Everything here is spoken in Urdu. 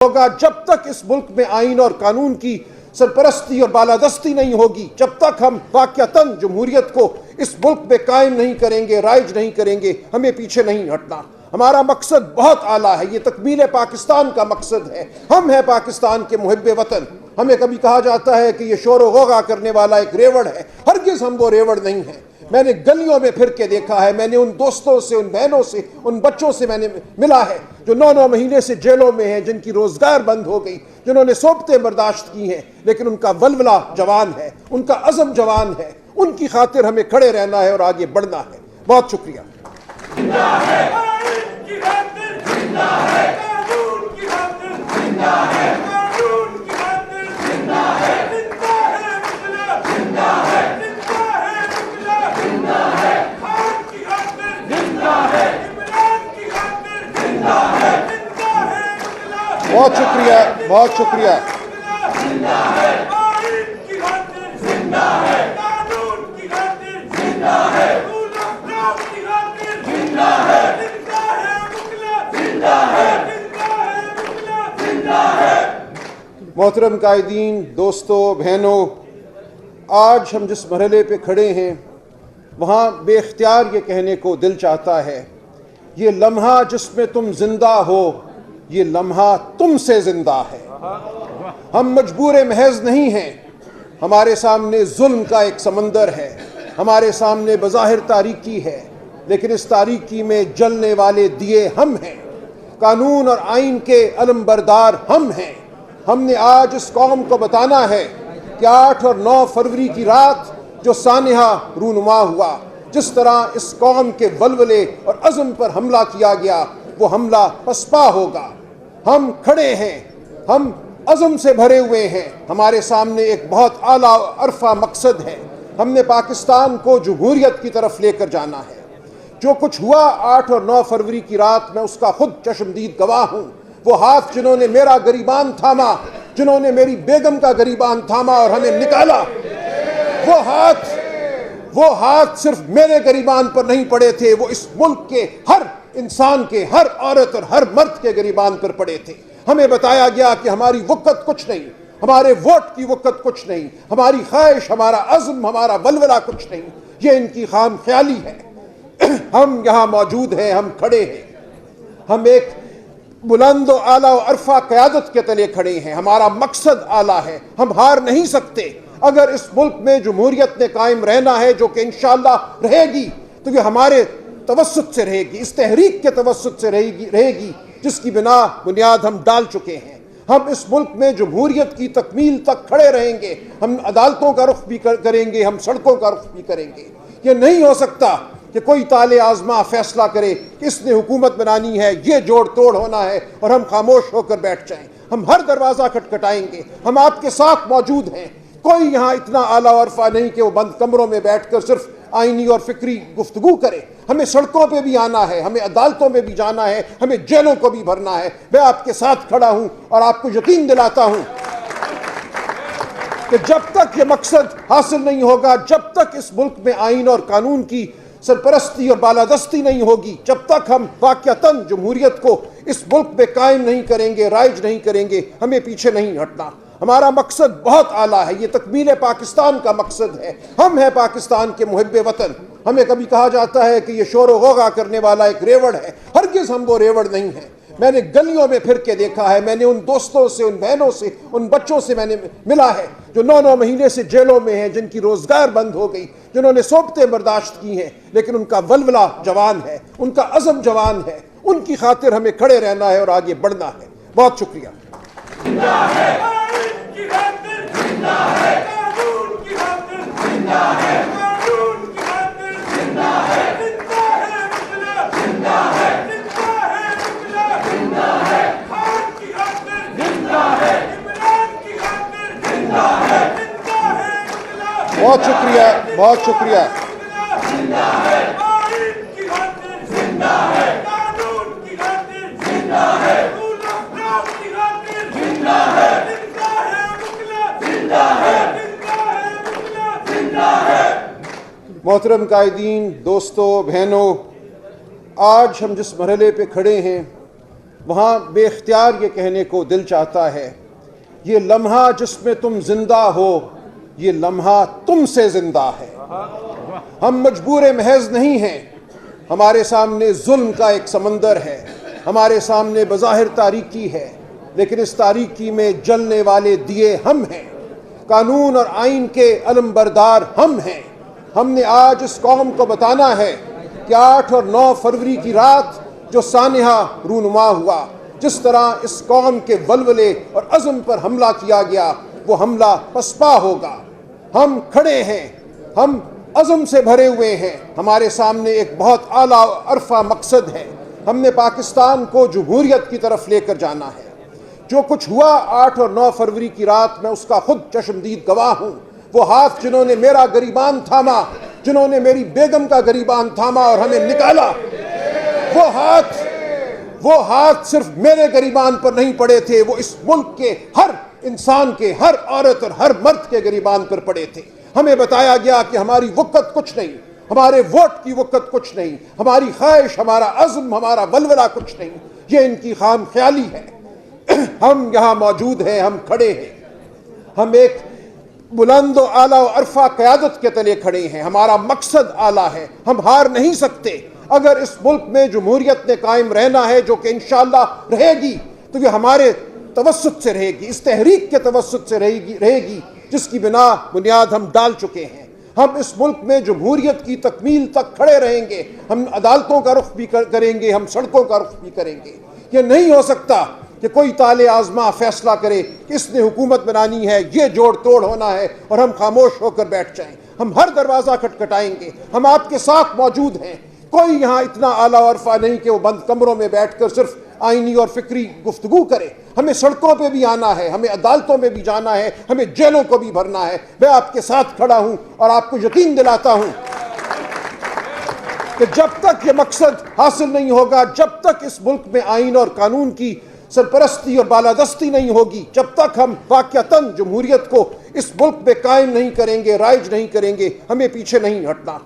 ہوگا جب تک اس ملک میں آئین اور قانون کی سرپرستی اور بالادستی نہیں ہوگی، جب تک ہم واقعتاً جمہوریت کو اس ملک میں قائم نہیں کریں گے، رائج نہیں کریں گے، ہمیں پیچھے نہیں ہٹنا۔ ہمارا مقصد بہت اعلیٰ ہے، یہ تکمیل پاکستان کا مقصد ہے۔ ہم ہیں پاکستان کے محب وطن۔ ہمیں کبھی کہا جاتا ہے کہ یہ شور و غوغا کرنے والا ایک ریوڑ ہے، ہرگز ہم وہ ریوڑ نہیں ہیں۔ میں نے گلیوں میں پھر کے دیکھا ہے، میں نے ان دوستوں سے، ان بہنوں سے، ان بچوں سے میں نے ملا ہے جو 9 مہینے سے جیلوں میں ہیں، جن کی روزگار بند ہو گئی، جنہوں نے صحبتیں برداشت کی ہیں، لیکن ان کا ولولہ جوان ہے، ان کا عزم جوان ہے۔ ان کی خاطر ہمیں کھڑے رہنا ہے اور آگے بڑھنا ہے۔ بہت شکریہ۔ زندہ ہے آئین کی خاطر، زندہ ہے قانون کی خاطر، زندہ ہے قانون کی خاطر، زندہ ہے انقلاب، زندہ ہے انقلاب، زندہ ہے خان کی خاطر، زندہ ہے عمران کی خاطر، زندہ ہے انقلاب۔ بہت شکریہ، بہت شکریہ۔ زندہ ہے آئین کی خاطر، زندہ ہے قانون کی خاطر، زندہ ہے رول آف لاء کی خاطر، زندہ ہے انقلاب، زندہ ہے انقلاب، زندہ ہے۔ محترم قائدین، دوستوں، بہنوں، آج ہم جس مرحلے پہ کھڑے ہیں وہاں بے اختیار یہ کہنے کو دل چاہتا ہے، یہ لمحہ جس میں تم زندہ ہو، یہ لمحہ تم سے زندہ ہے۔ ہم مجبور محض نہیں ہیں، ہمارے سامنے ظلم کا ایک سمندر ہے، ہمارے سامنے بظاہر تاریکی ہے، لیکن اس تاریکی میں جلنے والے دیے ہم ہیں، قانون اور آئین کے علم بردار ہم ہیں۔ ہم نے آج اس قوم کو بتانا ہے کہ 8 اور 9 فروری کی رات جو سانحہ رونما ہوا، جس طرح اس قوم کے ولولے اور عزم پر حملہ کیا گیا، وہ حملہ پسپا ہوگا۔ ہم کھڑے ہیں، ہم عزم سے بھرے ہوئے ہیں، ہمارے سامنے ایک بہت اعلیٰ عرفہ مقصد ہے۔ ہم نے پاکستان کو جمہوریت کی طرف لے کر جانا ہے۔ جو کچھ ہوا 8 اور 9 فروری کی رات میں اس کا خود چشمدید گواہ ہوں۔ وہ ہاتھ جنہوں نے میرا گریبان تھاما، جنہوں نے میری بیگم کا گریبان تھاما اور ہمیں نکالا، وہ ہاتھ صرف میرے گریبان پر نہیں پڑے تھے، وہ اس ملک کے ہر انسان کے، ہر عورت اور ہر مرد کے گریبان پر پڑے تھے۔ ہمیں بتایا گیا کہ ہماری وقت کچھ نہیں، ہمارے ووٹ کی وقت کچھ نہیں، ہماری خواہش، ہمارا عزم، ہمارا ولولہ کچھ نہیں، یہ ان کی خام خیالی ہے۔ ہم یہاں موجود ہیں، ہم کھڑے ہیں، ہم ایک بلند و اعلیٰ و عرفہ قیادت کے تلے کھڑے ہیں۔ ہمارا مقصد اعلیٰ ہے، ہم ہار نہیں سکتے۔ اگر اس ملک میں جمہوریت نے قائم رہنا ہے، جو کہ انشاءاللہ رہے گی، تو یہ ہمارے توسط سے رہے گی، اس تحریک کے توسط سے رہے گی جس کی بنیاد ہم ڈال چکے ہیں۔ ہم اس ملک میں جمہوریت کی تکمیل تک کھڑے رہیں گے، ہم عدالتوں کا رخ بھی کریں گے، ہم سڑکوں کا رخ بھی کریں گے۔ یہ نہیں ہو سکتا کہ کوئی طالع آزما فیصلہ کرے کہ اس نے حکومت بنانی ہے، یہ جوڑ توڑ ہونا ہے، اور ہم خاموش ہو کر بیٹھ جائیں۔ ہم ہر دروازہ کھٹکھٹائیں گے، ہم آپ کے ساتھ موجود ہیں۔ کوئی یہاں اتنا اعلیٰ عرفہ نہیں کہ وہ بند کمروں میں بیٹھ کر صرف آئینی اور فکری گفتگو کرے۔ ہمیں سڑکوں پہ بھی آنا ہے، ہمیں عدالتوں میں بھی جانا ہے، ہمیں جیلوں کو بھی بھرنا ہے۔ میں آپ کے ساتھ کھڑا ہوں اور آپ کو یقین دلاتا ہوں کہ جب تک یہ مقصد حاصل نہیں ہوگا، جب تک اس ملک میں آئین اور قانون کی سرپرستی اور بالادستی نہیں ہوگی، جب تک ہم واقعتاً جمہوریت کو اس ملک میں قائم نہیں کریں گے، رائج نہیں کریں گے، ہمیں پیچھے نہیں ہٹنا۔ ہمارا مقصد بہت اعلیٰ ہے، یہ تکمیل پاکستان کا مقصد ہے۔ ہم ہیں پاکستان کے محب وطن۔ ہمیں کبھی کہا جاتا ہے کہ یہ شور و غوغا کرنے والا ایک ریوڑ ہے، ہرگز ہم وہ ریوڑ نہیں ہیں۔ میں نے گلیوں میں پھر کے دیکھا ہے، میں نے ان دوستوں سے، ان بہنوں سے، ان بچوں سے میں نے ملا ہے جو 9 مہینے سے جیلوں میں ہیں، جن کی روزگار بند ہو گئی، جنہوں نے صحبتیں برداشت کی ہیں، لیکن ان کا ولولہ جوان ہے، ان کا عزم جوان ہے۔ ان کی خاطر ہمیں کھڑے رہنا ہے اور آگے بڑھنا ہے۔ بہت شکریہ۔ زندہ ہے آئین کی خاطر، زندہ ہے قانون کی خاطر، زندہ ہے قانون کی خاطر، زندہ ہے انقلاب، زندہ ہے انقلاب، زندہ ہے خان کی خاطر، زندہ ہے عمران کی خاطر، زندہ ہے انقلاب۔ بہت شکریہ، بہت شکریہ۔ زندہ ہے آئین کی خاطر، زندہ ہے قانون کی خاطر، زندہ ہے رول آف لاء کی خاطر، زندہ ہے انقلاب، زندہ ہے انقلاب، زندہ ہے۔ محترم قائدین، دوستوں، بہنوں، آج ہم جس مرحلے پہ کھڑے ہیں وہاں بے اختیار یہ کہنے کو دل چاہتا ہے، یہ لمحہ جس میں تم زندہ ہو، یہ لمحہ تم سے زندہ ہے۔ ہم مجبور محض نہیں ہیں، ہمارے سامنے ظلم کا ایک سمندر ہے، ہمارے سامنے بظاہر تاریکی ہے، لیکن اس تاریکی میں جلنے والے دیے ہم ہیں، قانون اور آئین کے علم بردار ہم ہیں۔ ہم نے آج اس قوم کو بتانا ہے کہ 8 اور 9 فروری کی رات جو سانحہ رونما ہوا، جس طرح اس قوم کے ولولے اور عزم پر حملہ کیا گیا، وہ حملہ پسپا ہوگا۔ ہم کھڑے ہیں، ہم عزم سے بھرے ہوئے ہیں، ہمارے سامنے ایک بہت اعلیٰ عرفہ مقصد ہے۔ ہم نے پاکستان کو جمہوریت کی طرف لے کر جانا ہے۔ جو کچھ ہوا 8 اور 9 فروری کی رات، میں اس کا خود چشمدید گواہ ہوں۔ وہ ہاتھ جنہوں نے میرا گریبان تھاما، جنہوں نے میری بیگم کا گریبان تھاما اور ہمیں نکالا، وہ ہاتھ صرف میرے گریبان پر نہیں پڑے تھے، وہ اس ملک کے ہر انسان کے، ہر عورت اور ہر مرد کے گریبان پر پڑے تھے۔ ہمیں بتایا گیا کہ ہماری وقت کچھ نہیں، ہمارے ووٹ کی وقت کچھ نہیں، ہماری خواہش، ہمارا عزم، ہمارا ولولہ کچھ نہیں، یہ ان کی خام خیالی ہے۔ ہم یہاں موجود ہیں، ہم کھڑے ہیں، ہم ایک بلند و اعلیٰ و عرفہ قیادت کے تلے کھڑے ہیں۔ ہمارا مقصد اعلیٰ ہے، ہم ہار نہیں سکتے۔ اگر اس ملک میں جمہوریت نے قائم رہنا ہے، جو کہ انشاءاللہ رہے گی، تو یہ ہمارے توسط سے رہے گی، اس تحریک کے توسط سے رہے گی جس کی بنیاد ہم ڈال چکے ہیں۔ ہم اس ملک میں جمہوریت کی تکمیل تک کھڑے رہیں گے، ہم عدالتوں کا رخ بھی کریں گے، ہم سڑکوں کا رخ بھی کریں گے۔ یہ نہیں ہو سکتا کہ کوئی طالع آزما فیصلہ کرے کہ اس نے حکومت بنانی ہے، یہ جوڑ توڑ ہونا ہے، اور ہم خاموش ہو کر بیٹھ جائیں۔ ہم ہر دروازہ کھٹکھٹائیں گے، ہم آپ کے ساتھ موجود ہیں۔ کوئی یہاں اتنا اعلیٰ عرفہ نہیں کہ وہ بند کمروں میں بیٹھ کر صرف آئینی اور فکری گفتگو کرے۔ ہمیں سڑکوں پہ بھی آنا ہے، ہمیں عدالتوں میں بھی جانا ہے، ہمیں جیلوں کو بھی بھرنا ہے۔ میں آپ کے ساتھ کھڑا ہوں اور آپ کو یقین دلاتا ہوں کہ جب تک یہ مقصد حاصل نہیں ہوگا، جب تک اس ملک میں آئین اور قانون کی سرپرستی اور بالادستی نہیں ہوگی، جب تک ہم واقعتاً جمہوریت کو اس ملک میں قائم نہیں کریں گے، رائج نہیں کریں گے، ہمیں پیچھے نہیں ہٹنا۔